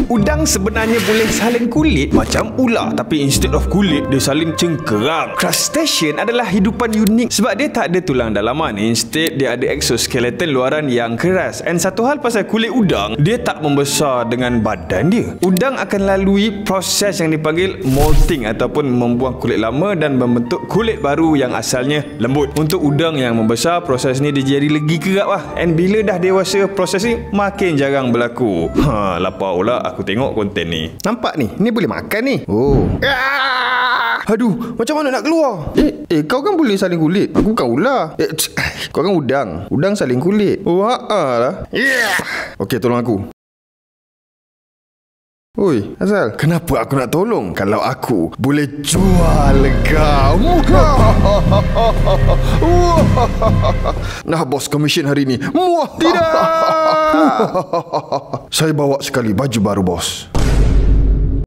Udang sebenarnya boleh salin kulit macam ular, tapi instead of kulit, dia salin cengkerang. Crustacean adalah hidupan unik sebab dia tak ada tulang dalaman. Instead, dia ada exoskeleton luaran yang keras. And satu hal pasal kulit udang, dia tak membesar dengan badan dia. Udang akan lalui proses yang dipanggil molting ataupun membuang kulit lama dan membentuk kulit baru yang asalnya lembut. Untuk udang yang membesar, proses ni dia jadi lagi kerap lah. And bila dah dewasa, proses ni makin jarang berlaku. Lapar pula aku tengok konten ni. Nampak ni? Ni boleh makan ni. Oh. Aduh, macam mana nak keluar? Kau kan boleh salin kulit. Aku bukan ular. Kau kan udang. Udang salin kulit. Oh, lah. Okey, tolong aku. Oi, Azal, kenapa aku nak tolong kalau aku boleh jual kau? Nah, bos komisen hari ni. Tidak. Saya bawa sekali baju baru, bos.